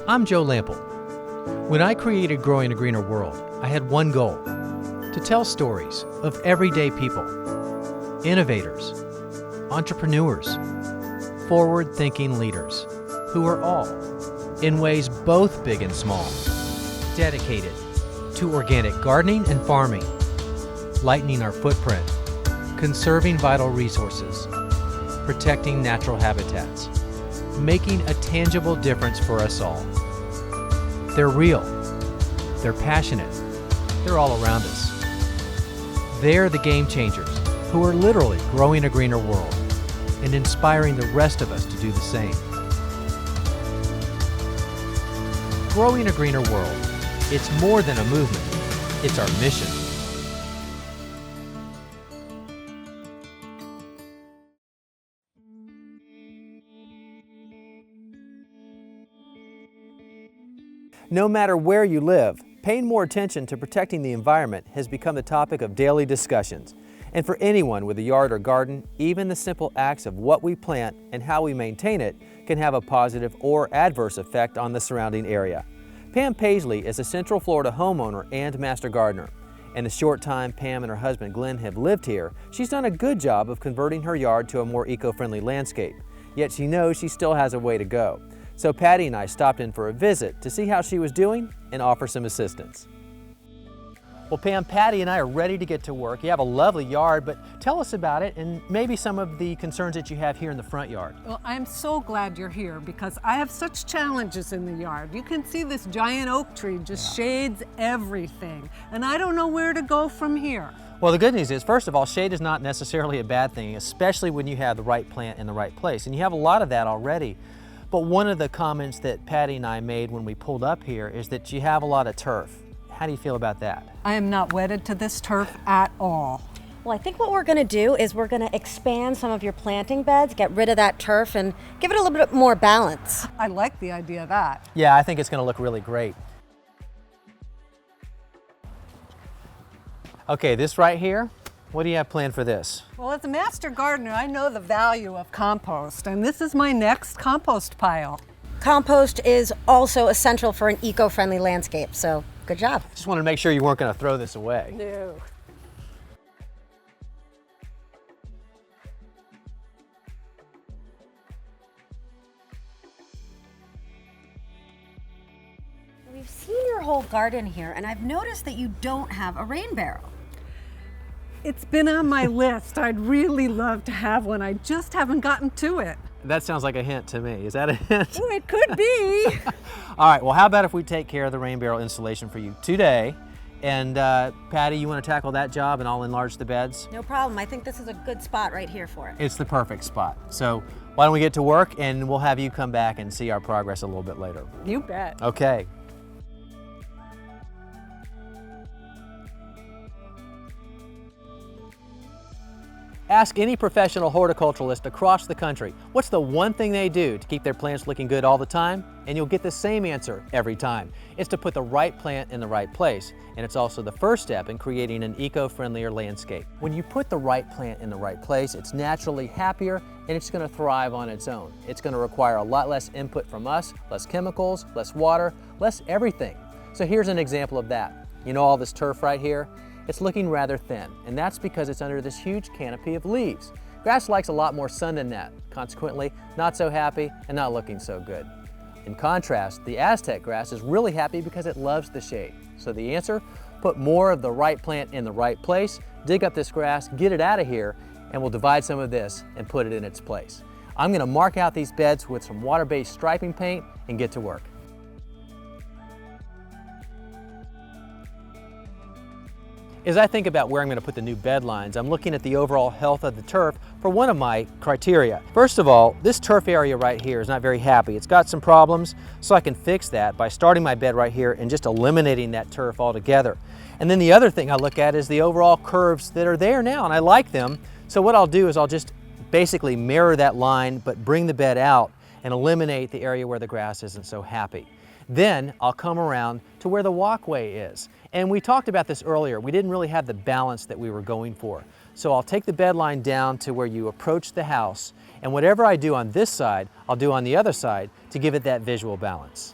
I'm Joe Lample. When I created Growing a Greener World, I had one goal: to tell stories of everyday people, innovators, entrepreneurs, forward-thinking leaders who are all, in ways both big and small, dedicated to organic gardening and farming, lightening our footprint, conserving vital resources, protecting natural habitats, making a tangible difference for us all. They're real, they're passionate, they're all around us. They're the game changers who are literally growing a greener world and inspiring the rest of us to do the same. Growing a greener world, it's more than a movement, it's our mission. No matter where you live, paying more attention to protecting the environment has become the topic of daily discussions. And for anyone with a yard or garden, even the simple acts of what we plant and how we maintain it can have a positive or adverse effect on the surrounding area. Pam Paisley is a Central Florida homeowner and master gardener. In the short time Pam and her husband Glenn have lived here, she's done a good job of converting her yard to a more eco-friendly landscape. Yet she knows she still has a way to go. So Patty and I stopped in for a visit to see how she was doing and offer some assistance. Well, Pam, Patty and I are ready to get to work. You have a lovely yard, but tell us about it and maybe some of the concerns that you have here in the front yard. Well, I'm so glad you're here because I have such challenges in the yard. You can see this giant oak tree just shades everything, and I don't know where to go from here. Well, the good news is, first of all, shade is not necessarily a bad thing, especially when you have the right plant in the right place, and you have a lot of that already. But one of the comments that Patty and I made when we pulled up here is that you have a lot of turf. How do you feel about that? I am not wedded to this turf at all. Well, I think what we're going to do is we're going to expand some of your planting beds, get rid of that turf, and give it a little bit more balance. I like the idea of that. Yeah, I think it's going to look really great. Okay, this right here, what do you have planned for this? Well, as a master gardener, I know the value of compost, and this is my next compost pile. Compost is also essential for an eco-friendly landscape, so good job. Just wanted to make sure you weren't going to throw this away. No. We've seen your whole garden here, and I've noticed that you don't have a rain barrel. It's been on my list. I'd really love to have one. I just haven't gotten to it. That sounds like a hint to me. Is that a hint? Oh, it could be. All right, well, how about if we take care of the rain barrel installation for you today? And Patty, you want to tackle that job and I'll enlarge the beds? No problem. I think this is a good spot right here for it. It's the perfect spot. So why don't we get to work and we'll have you come back and see our progress a little bit later. You bet. Okay. Ask any professional horticulturalist across the country, what's the one thing they do to keep their plants looking good all the time? And you'll get the same answer every time. It's to put the right plant in the right place. And it's also the first step in creating an eco-friendlier landscape. When you put the right plant in the right place, it's naturally happier and it's going to thrive on its own. It's going to require a lot less input from us, less chemicals, less water, less everything. So here's an example of that. You know all this turf right here? It's looking rather thin, and that's because it's under this huge canopy of leaves. Grass likes a lot more sun than that, consequently, not so happy and not looking so good. In contrast, the Aztec grass is really happy because it loves the shade. So the answer, put more of the right plant in the right place, dig up this grass, get it out of here, and we'll divide some of this and put it in its place. I'm gonna mark out these beds with some water-based striping paint and get to work. As I think about where I'm going to put the new bed lines, I'm looking at the overall health of the turf for one of my criteria. First of all, this turf area right here is not very happy. It's got some problems, so I can fix that by starting my bed right here and just eliminating that turf altogether. And then the other thing I look at is the overall curves that are there now, and I like them. So what I'll do is I'll just basically mirror that line, but bring the bed out and eliminate the area where the grass isn't so happy. Then I'll come around to where the walkway is. And we talked about this earlier. We didn't really have the balance that we were going for. So I'll take the bed line down to where you approach the house, and whatever I do on this side, I'll do on the other side to give it that visual balance.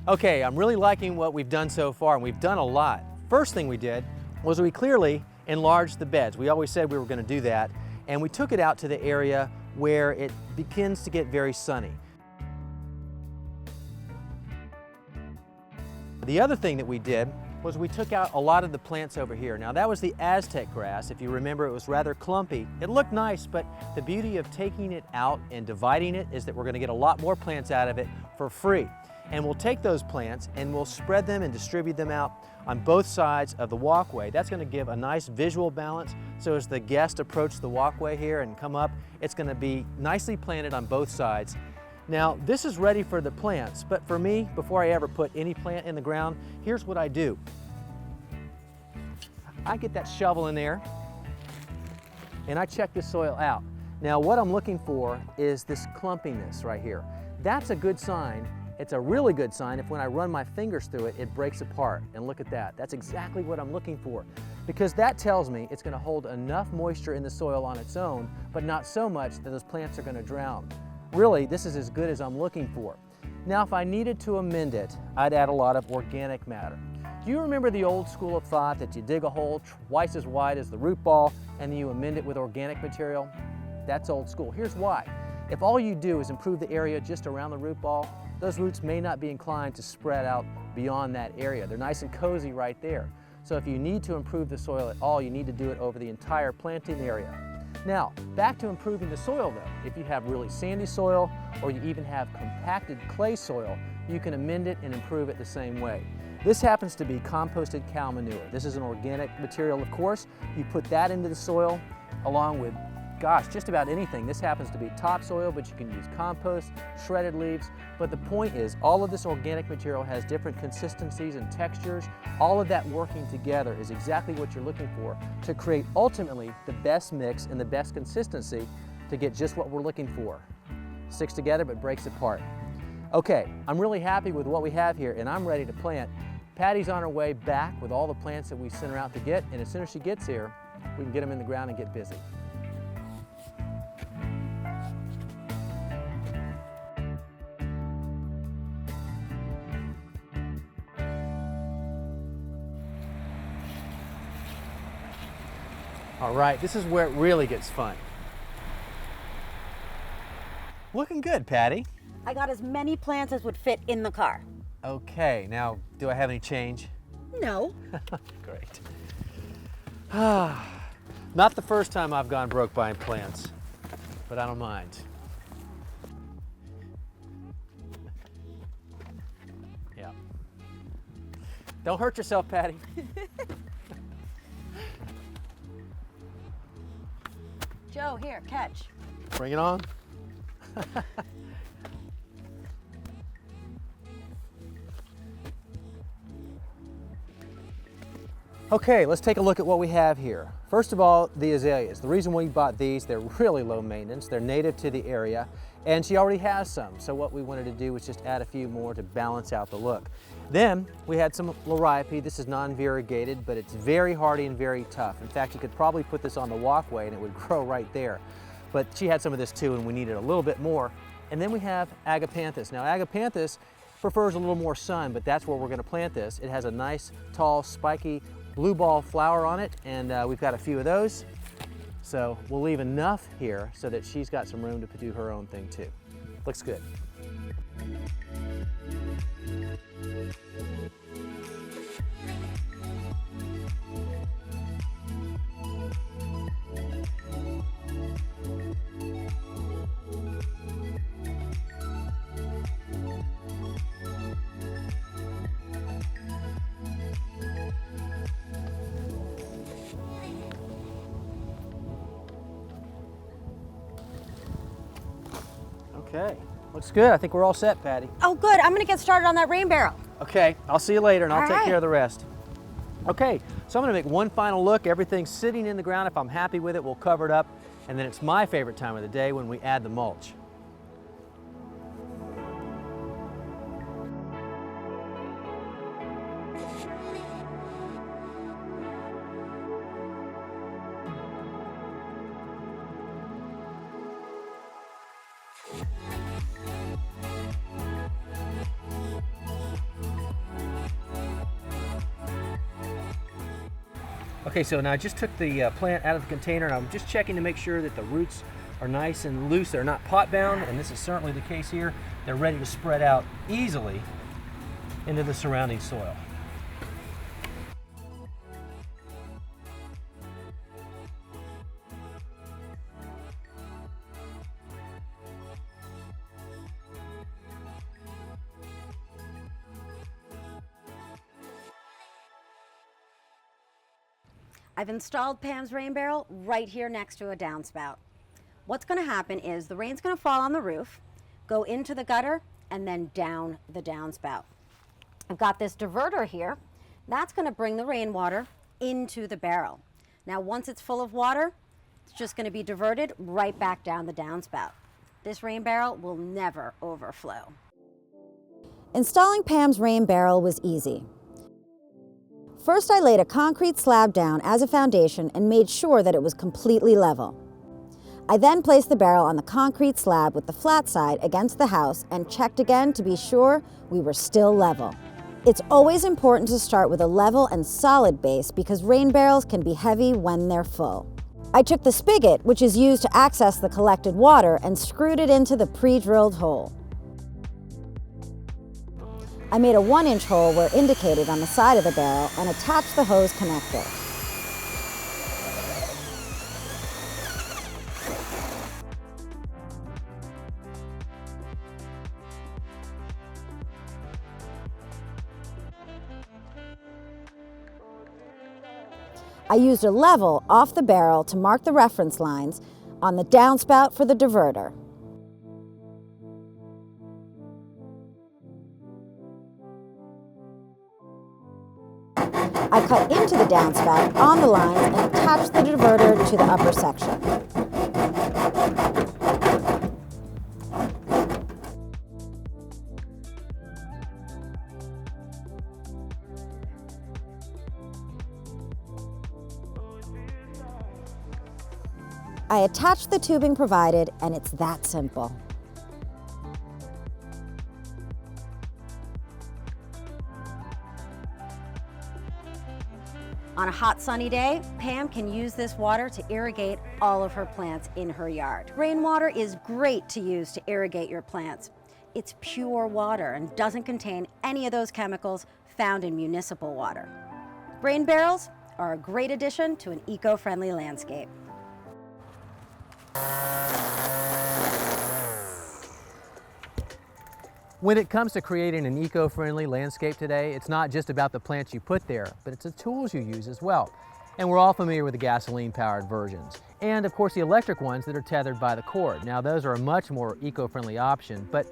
Okay, I'm really liking what we've done so far, and we've done a lot. First thing we did was we clearly enlarged the beds. We always said we were going to do that, and we took it out to the area where it begins to get very sunny. The other thing that we did was we took out a lot of the plants over here. Now that was the Aztec grass. If you remember, it was rather clumpy. It looked nice, but the beauty of taking it out and dividing it is that we're going to get a lot more plants out of it for free. And we'll take those plants and we'll spread them and distribute them out on both sides of the walkway. That's going to give a nice visual balance. So as the guests approach the walkway here and come up, it's going to be nicely planted on both sides. Now this is ready for the plants, but for me, before I ever put any plant in the ground, here's what I do. I get that shovel in there and I check the soil out. Now what I'm looking for is this clumpiness right here. That's a good sign. It's a really good sign if when I run my fingers through it, it breaks apart. And look at that. That's exactly what I'm looking for, because that tells me it's going to hold enough moisture in the soil on its own, but not so much that those plants are going to drown. Really, this is as good as I'm looking for. Now, if I needed to amend it, I'd add a lot of organic matter. Do you remember the old school of thought that you dig a hole twice as wide as the root ball and then you amend it with organic material? That's old school. Here's why. If all you do is improve the area just around the root ball, those roots may not be inclined to spread out beyond that area. They're nice and cozy right there. So if you need to improve the soil at all, you need to do it over the entire planting area. Now, back to improving the soil though. If you have really sandy soil or you even have compacted clay soil, you can amend it and improve it the same way. This happens to be composted cow manure. This is an organic material, of course. You put that into the soil along with, gosh, just about anything. This happens to be topsoil, but you can use compost, shredded leaves. But the point is, all of this organic material has different consistencies and textures. All of that working together is exactly what you're looking for to create ultimately the best mix and the best consistency to get just what we're looking for. Sticks together but breaks apart. Okay, I'm really happy with what we have here and I'm ready to plant. Patty's on her way back with all the plants that we sent her out to get, and as soon as she gets here, we can get them in the ground and get busy. All right, this is where it really gets fun. Looking good, Patty. I got as many plants as would fit in the car. Okay, now, do I have any change? No. Great. Not the first time I've gone broke buying plants, but I don't mind. Yeah. Don't hurt yourself, Patty. Joe, here, catch. Bring it on. Okay, let's take a look at what we have here. First of all, the azaleas. The reason we bought these, they're really low maintenance. They're native to the area, and she already has some. So what we wanted to do was just add a few more to balance out the look. Then we had some liriope. This is non-variegated, but it's very hardy and very tough. In fact, you could probably put this on the walkway and it would grow right there. But she had some of this too, and we needed a little bit more. And then we have agapanthus. Now, agapanthus prefers a little more sun, but that's where we're going to plant this. It has a nice, tall, spiky blue ball flower on it, and we've got a few of those. So we'll leave enough here so that she's got some room to do her own thing too. Looks good. Okay, looks good. I think we're all set, Patty. Oh, good. I'm going to get started on that rain barrel. Okay, I'll see you later and I'll All take right. care of the rest. Okay, so I'm gonna make one final look. Everything's sitting in the ground. If I'm happy with it, we'll cover it up. And then it's my favorite time of the day when we add the mulch. Okay, so now I just took the plant out of the container and I'm just checking to make sure that the roots are nice and loose. They're not pot bound, and this is certainly the case here. They're ready to spread out easily into the surrounding soil. I've installed Pam's rain barrel right here next to a downspout. What's going to happen is the rain's going to fall on the roof, go into the gutter, and then down the downspout. I've got this diverter here. That's going to bring the rainwater into the barrel. Now, once it's full of water, it's just going to be diverted right back down the downspout. This rain barrel will never overflow. Installing Pam's rain barrel was easy. First, I laid a concrete slab down as a foundation and made sure that it was completely level. I then placed the barrel on the concrete slab with the flat side against the house and checked again to be sure we were still level. It's always important to start with a level and solid base because rain barrels can be heavy when they're full. I took the spigot, which is used to access the collected water, and screwed it into the pre-drilled hole. I made a 1-inch hole where indicated on the side of the barrel and attached the hose connector. I used a level off the barrel to mark the reference lines on the downspout for the diverter. I cut into the downspout on the lines and attached the diverter to the upper section. I attached the tubing provided, and it's that simple. On a hot sunny day, Pam can use this water to irrigate all of her plants in her yard. Rainwater is great to use to irrigate your plants. It's pure water and doesn't contain any of those chemicals found in municipal water. Rain barrels are a great addition to an eco-friendly landscape. When it comes to creating an eco-friendly landscape today, it's not just about the plants you put there, but it's the tools you use as well. And we're all familiar with the gasoline-powered versions. And of course the electric ones that are tethered by the cord. Now those are a much more eco-friendly option, but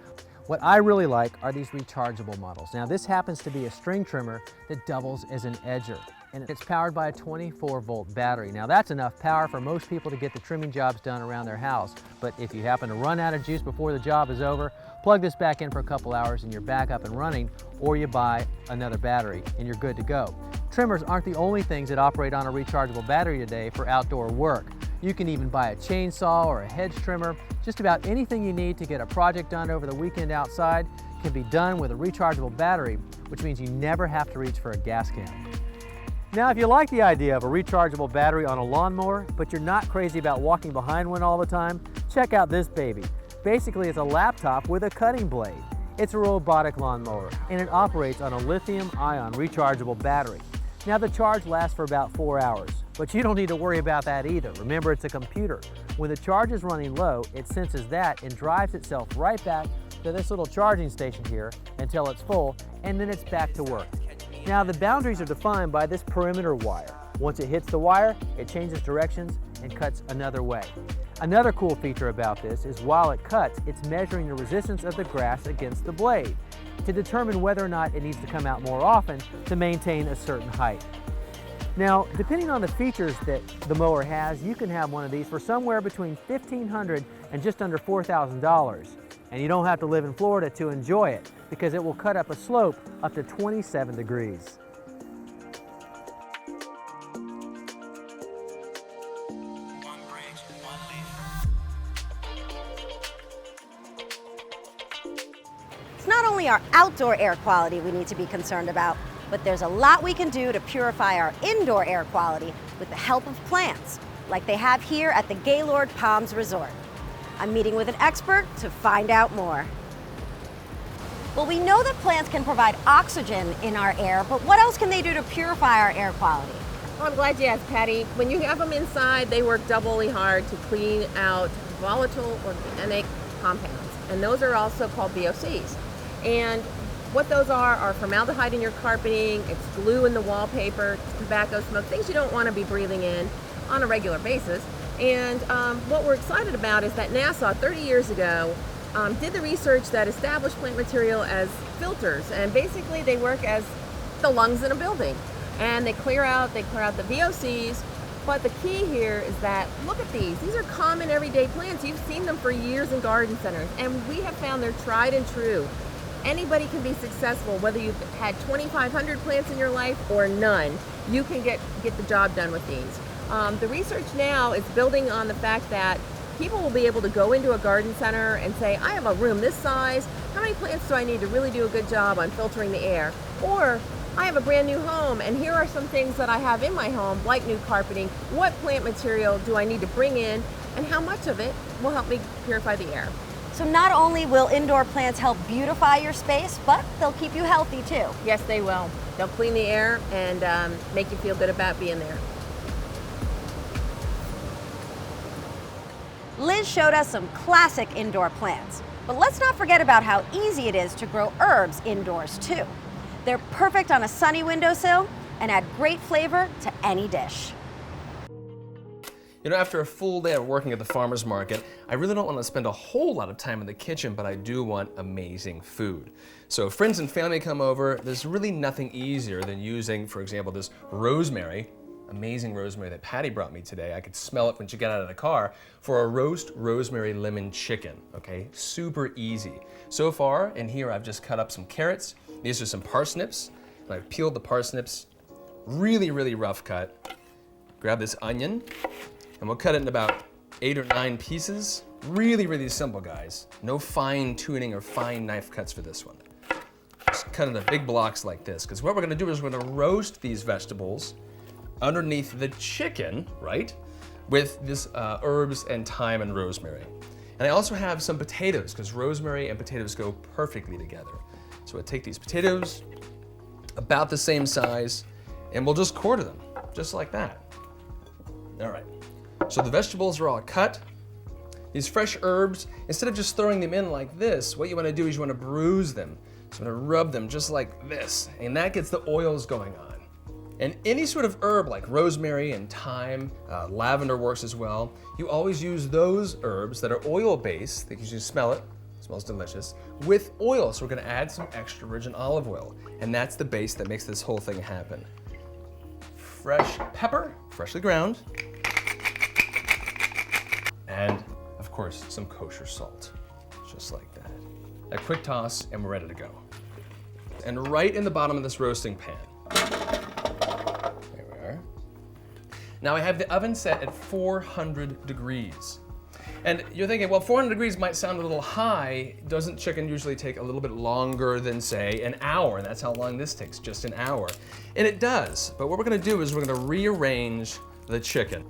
what I really like are these rechargeable models. Now this happens to be a string trimmer that doubles as an edger. And it's powered by a 24-volt battery. Now that's enough power for most people to get the trimming jobs done around their house. But if you happen to run out of juice before the job is over, plug this back in for a couple hours and you're back up and running, or you buy another battery and you're good to go. Trimmers aren't the only things that operate on a rechargeable battery today for outdoor work. You can even buy a chainsaw or a hedge trimmer. Just about anything you need to get a project done over the weekend outside can be done with a rechargeable battery, which means you never have to reach for a gas can. Now, if you like the idea of a rechargeable battery on a lawnmower, but you're not crazy about walking behind one all the time, check out this baby. Basically, it's a laptop with a cutting blade. It's a robotic lawnmower, and it operates on a lithium-ion rechargeable battery. Now, the charge lasts for about 4 hours, but you don't need to worry about that either. Remember, it's a computer. When the charge is running low, it senses that and drives itself right back to this little charging station here until it's full, and then it's back to work. Now, the boundaries are defined by this perimeter wire. Once it hits the wire, it changes directions and cuts another way. Another cool feature about this is while it cuts, it's measuring the resistance of the grass against the blade to determine whether or not it needs to come out more often to maintain a certain height. Now, depending on the features that the mower has, you can have one of these for somewhere between $1,500 and just under $4,000. And you don't have to live in Florida to enjoy it, because it will cut up a slope up to 27 degrees. It's not only only our outdoor air quality we need to be concerned about, but there's a lot we can do to purify our indoor air quality with the help of plants, like they have here at the Gaylord Palms Resort. I'm meeting with an expert to find out more. Well, we know that plants can provide oxygen in our air, but what else can they do to purify our air quality? Well, I'm glad you asked, Patty. When you have them inside, they work doubly hard to clean out volatile organic compounds, and those are also called VOCs. And what those are formaldehyde in your carpeting, it's glue in the wallpaper, tobacco smoke, things you don't want to be breathing in on a regular basis. And what we're excited about is that NASA 30 years ago did the research that established plant material as filters, and basically they work as the lungs in a building, and they clear out the VOCs. But the key here is that, look at these are common everyday plants. You've seen them for years in garden centers, and we have found they're tried and true. Anybody can be successful, whether you've had 2,500 plants in your life or none. You can get the job done with these. The research now is building on the fact that people will be able to go into a garden center and say, I have a room this size, how many plants do I need to really do a good job on filtering the air? Or I have a brand new home, and here are some things that I have in my home, like new carpeting. What plant material do I need to bring in, and how much of it will help me purify the air? So not only will indoor plants help beautify your space, but they'll keep you healthy too. Yes, they will. They'll clean the air and make you feel good about being there. Liz showed us some classic indoor plants, but let's not forget about how easy it is to grow herbs indoors too. They're perfect on a sunny windowsill and add great flavor to any dish. You know, after a full day of working at the farmer's market, I really don't want to spend a whole lot of time in the kitchen, but I do want amazing food. So if friends and family come over, there's really nothing easier than using, for example, this rosemary, amazing rosemary that Patty brought me today. I could smell it when she got out of the car, for a roast rosemary lemon chicken, okay? Super easy. So far, in here I've just cut up some carrots. These are some parsnips, and I've peeled the parsnips, really, really rough cut. Grab this onion, and we'll cut it in about 8 or 9 pieces. Really, really simple, guys. No fine tuning or fine knife cuts for this one. Just cut into big blocks like this, because what we're gonna do is we're gonna roast these vegetables underneath the chicken, right? With this herbs and thyme and rosemary. And I also have some potatoes, because rosemary and potatoes go perfectly together. So we'll take these potatoes, about the same size, and we'll just quarter them, just like that. All right. So the vegetables are all cut. These fresh herbs, instead of just throwing them in like this, what you want to do is you want to bruise them. So I'm going to rub them just like this, and that gets the oils going on. And any sort of herb like rosemary and thyme, lavender works as well. You always use those herbs that are oil-based, because you smell it, smells delicious, with oil. So we're going to add some extra virgin olive oil, and that's the base that makes this whole thing happen. Fresh pepper, freshly ground. And, of course, some kosher salt, just like that. A quick toss, and we're ready to go. And right in the bottom of this roasting pan, there we are. Now I have the oven set at 400 degrees. And you're thinking, well, 400 degrees might sound a little high. Doesn't chicken usually take a little bit longer than, say, an hour? And that's how long this takes, just an hour. And it does, but what we're gonna do is we're gonna rearrange the chicken.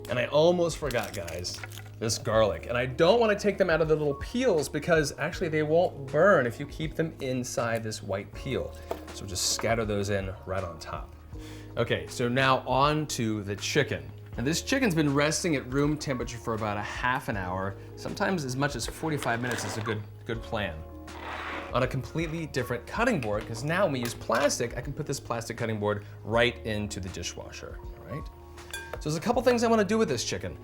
And I almost forgot, guys, this garlic. And I don't want to take them out of the little peels, because actually they won't burn if you keep them inside this white peel. So just scatter those in right on top. Okay, so now on to the chicken. And this chicken's been resting at room temperature for about a half an hour. Sometimes as much as 45 minutes is a good plan. On a completely different cutting board, because now when we use plastic, I can put this plastic cutting board right into the dishwasher, all right? So there's a couple things I want to do with this chicken.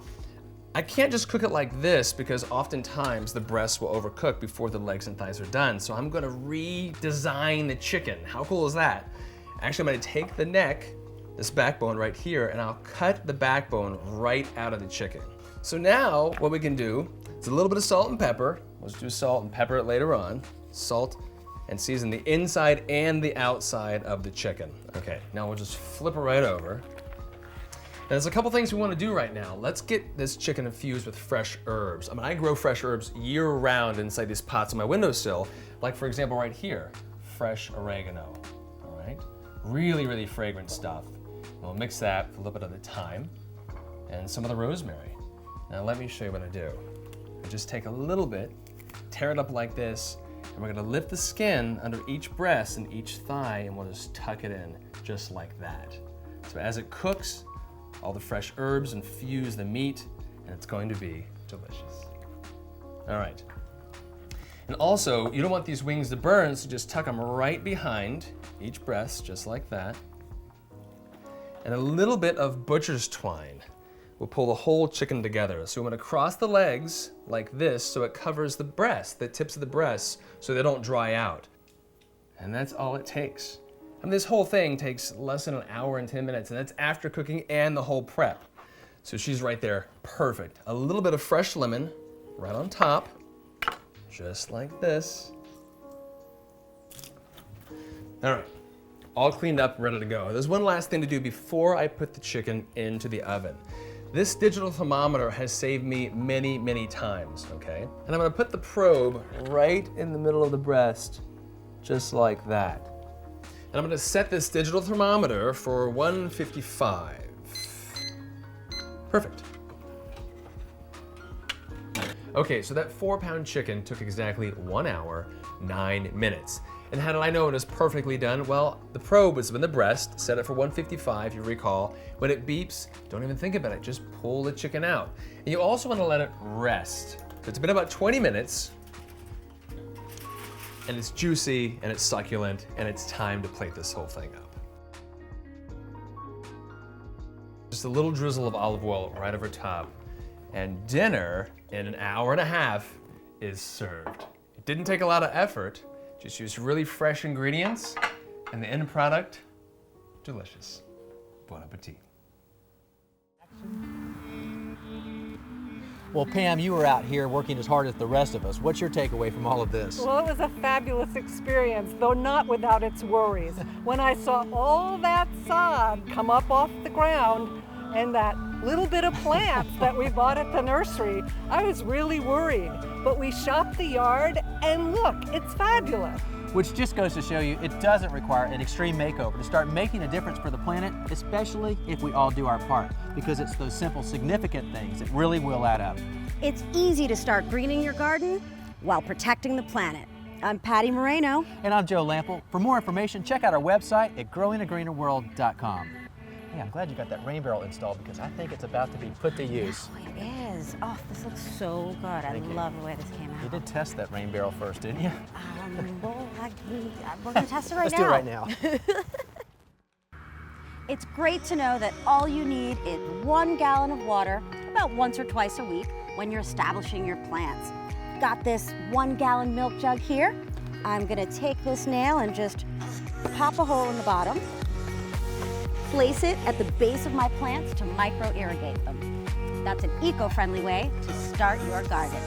I can't just cook it like this, because oftentimes the breasts will overcook before the legs and thighs are done. So I'm gonna redesign the chicken. How cool is that? Actually, I'm gonna take the neck, this backbone right here, and I'll cut the backbone right out of the chicken. So now what we can do is a little bit of salt and pepper. Let's do salt and pepper it later on. Salt and season the inside and the outside of the chicken. Okay, now we'll just flip it right over. there's a couple things we want to do right now. Let's get this chicken infused with fresh herbs. I mean, I grow fresh herbs year-round inside these pots on my windowsill, like for example right here, fresh oregano, all right? Really, really fragrant stuff. And we'll mix that with a little bit of the thyme and some of the rosemary. Now let me show you what I do. I just take a little bit, tear it up like this, and we're gonna lift the skin under each breast and each thigh, and we'll just tuck it in just like that. So as it cooks, all the fresh herbs infuse the meat, and it's going to be delicious. All right. And also, you don't want these wings to burn, so just tuck them right behind each breast, just like that. And a little bit of butcher's twine will pull the whole chicken together. So I'm gonna cross the legs like this so it covers the breast, the tips of the breasts, so they don't dry out. And that's all it takes. I mean, this whole thing takes less than an hour and 10 minutes, and that's after cooking and the whole prep. So she's right there, perfect. A little bit of fresh lemon right on top, just like this. All right, all cleaned up, ready to go. There's one last thing to do before I put the chicken into the oven. This digital thermometer has saved me many, many times, okay? And I'm gonna put the probe right in the middle of the breast, just like that. And I'm gonna set this digital thermometer for 155. Perfect. Okay, so that 4-pound chicken took exactly 1 hour, 9 minutes. And how did I know it was perfectly done? Well, the probe was in the breast, set it for 155, you recall. When it beeps, don't even think about it, just pull the chicken out. And you also wanna let it rest. So it's been about 20 minutes, and it's juicy, and it's succulent, and it's time to plate this whole thing up. Just a little drizzle of olive oil right over top, and dinner in an hour and a half is served. It didn't take a lot of effort, just use really fresh ingredients, and the end product, delicious. Bon appetit. Well, Pam, you were out here working as hard as the rest of us. What's your takeaway from all of this? Well, it was a fabulous experience, though not without its worries. When I saw all that sod come up off the ground and that little bit of plants that we bought at the nursery, I was really worried. But we shopped the yard, and look, it's fabulous. Which just goes to show you it doesn't require an extreme makeover to start making a difference for the planet, especially if we all do our part, because it's those simple, significant things that really will add up. It's easy to start greening your garden while protecting the planet. I'm Patty Moreno. And I'm Joe Lample. For more information, check out our website at growingagreenerworld.com. Hey, I'm glad you got that rain barrel installed because I think it's about to be put to use. Oh, it is. Oh, this looks so good. I love the way this came out. You did test that rain barrel first, didn't you? Well, we're going to test it right Let's now. do it right now. It's great to know that all you need is 1 gallon of water about once or twice a week when you're establishing your plants. Got this 1 gallon milk jug here. I'm going to take this nail and just pop a hole in the bottom. Place it at the base of my plants to micro-irrigate them. That's an eco-friendly way to start your garden.